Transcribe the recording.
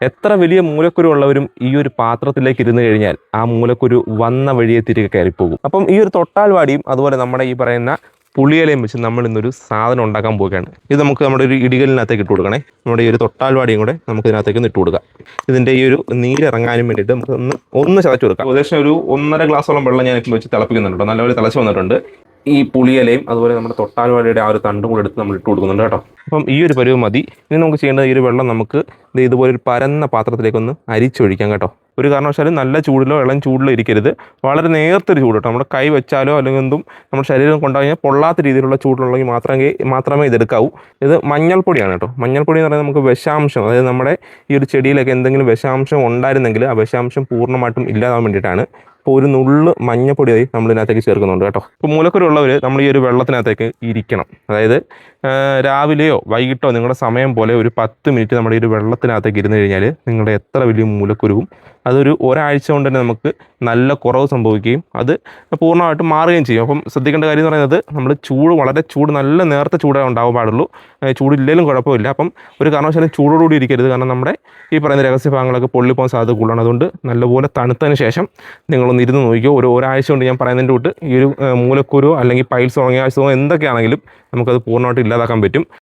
എത്ര വലിയ മൂലക്കുരു ഉള്ളവരും ഈ ഒരു പാത്രത്തിലേക്ക് ഇരുന്ന് കഴിഞ്ഞാൽ ആ മൂലക്കുരു വന്ന വഴിയെ തിരികെ കയറിപ്പോകും. അപ്പം ഈ ഒരു തൊട്ടാൽവാടിയും അതുപോലെ നമ്മുടെ ഈ പറയുന്ന പുളിയിലയും വെച്ച് നമ്മൾ ഇന്നൊരു സാധനം ഉണ്ടാക്കാൻ പോവുകയാണ്. ഇത് നമുക്ക് നമ്മുടെ ഒരു ഇടികലിനകത്തേക്ക് ഇട്ട് കൊടുക്കണേ. നമ്മുടെ ഈ ഒരു തൊട്ടാൽവാടിയും കൂടെ നമുക്ക് ഇതിനകത്തേക്ക് ഇട്ട് കൊടുക്കാം. ഇതിൻ്റെ ഈ ഒരു നീരിറങ്ങാനും വേണ്ടിയിട്ട് നമുക്ക് ഒന്ന് ചതച്ച് കൊടുക്കാം. ഏകദേശം ഒരു 1.5 ഗ്ലാസോളം വെള്ളം ഞാൻ വെച്ച് തിളപ്പിക്കുന്നുണ്ട്. നല്ലപോലെ തിളച്ച് വന്നിട്ടുണ്ട്. ഈ പുളിയിലയും അതുപോലെ നമ്മുടെ തൊട്ടാൽവാടിയുടെ ആ ഒരു തണ്ടും കൂടെ എടുത്ത് നമ്മൾ ഇട്ട് കൊടുക്കുന്നുണ്ട് കേട്ടോ. അപ്പം ഈ ഒരു പരുവ് മതി. ഇനി നമുക്ക് ചെയ്യേണ്ടത് ഈ ഒരു വെള്ളം നമുക്ക് ഇതുപോലെ ഒരു പരന്ന പാത്രത്തിലേക്കൊന്ന് അരിച്ചൊഴിക്കാം കേട്ടോ. ഒരു കാരണവശാലും നല്ല ചൂടിലോ ഇളം ചൂടിലോ ഇരിക്കരുത്. വളരെ നേർത്തൊരു ചൂട് കേട്ടോ. നമ്മുടെ കൈ വെച്ചാലോ അല്ലെങ്കിൽ എന്തും നമ്മുടെ ശരീരം കൊണ്ടുകഴിഞ്ഞാൽ പൊള്ളാത്ത രീതിയിലുള്ള ചൂടുള്ളെങ്കിൽ മാത്രമേ ഇതെടുക്കാവൂ. ഇത് മഞ്ഞൾപ്പൊടിയാണ് കേട്ടോ. മഞ്ഞൾപ്പൊടി എന്ന് പറയുന്നത് നമുക്ക് വിഷാംശം, അതായത് നമ്മുടെ ഈ ഒരു ചെടിയിലൊക്കെ എന്തെങ്കിലും വിഷാംശം ഉണ്ടായിരുന്നെങ്കിൽ ആ വിഷാംശം പൂർണ്ണമായിട്ടും ഇല്ലാതാവാൻ വേണ്ടിയിട്ടാണ്. അപ്പോൾ ഒരു നുള്ള് മഞ്ഞപ്പൊടി നമ്മൾ ഇതിനകത്തേക്ക് ചേർക്കുന്നുണ്ട് കേട്ടോ. ഇപ്പോൾ മൂലക്കുരുള്ളവർ നമ്മൾ ഈ ഒരു വെള്ളത്തിനകത്തേക്ക് ഇരിക്കണം. അതായത് രാവിലെയോ വൈകിട്ടോ നിങ്ങളുടെ സമയം പോലെ ഒരു 10 മിനിറ്റ് നമ്മുടെ ഈ ഒരു വെള്ളത്തിനകത്തേക്ക് ഇരുന്ന് കഴിഞ്ഞാൽ നിങ്ങളുടെ എത്ര വലിയ മൂലക്കുരുവും അതൊരു ഒരാഴ്ച കൊണ്ട് തന്നെ നമുക്ക് നല്ല കുറവ് സംഭവിക്കുകയും അത് പൂർണ്ണമായിട്ടും മാറുകയും ചെയ്യും. അപ്പം ശ്രദ്ധിക്കേണ്ട കാര്യം എന്ന് പറയുന്നത് നമ്മൾ വളരെ നല്ല നേർത്ത ചൂടേ ഉണ്ടാവാൻ പാടുള്ളൂ. ചൂടില്ലെങ്കിലും കുഴപ്പമില്ല. അപ്പം ഒരു കാരണവശാലും ചൂടോടുകൂടി ഇരിക്കരുത്. കാരണം നമ്മുടെ ഈ പറയുന്ന രഹസ്യ ഭാഗങ്ങളൊക്കെ പൊള്ളിപ്പോകാൻ സാധ്യത കൂടുതലാണ്. അതുകൊണ്ട് നല്ലപോലെ തണുത്തതിന് ശേഷം നിങ്ങളൊന്ന് ഇരുന്ന് നോക്കിയോ. ഒരാഴ്ച കൊണ്ട് ഞാൻ പറയുന്നതിൻ്റെ തൊട്ട് ഈ ഒരു മൂലക്കുരു അല്ലെങ്കിൽ പൈൽസോ തുടങ്ങിയ അസുഖമോ എന്തൊക്കെയാണെങ്കിലും നമുക്കത് പൂർണ്ണമായിട്ട് ഇല്ലാതാക്കാൻ പറ്റും.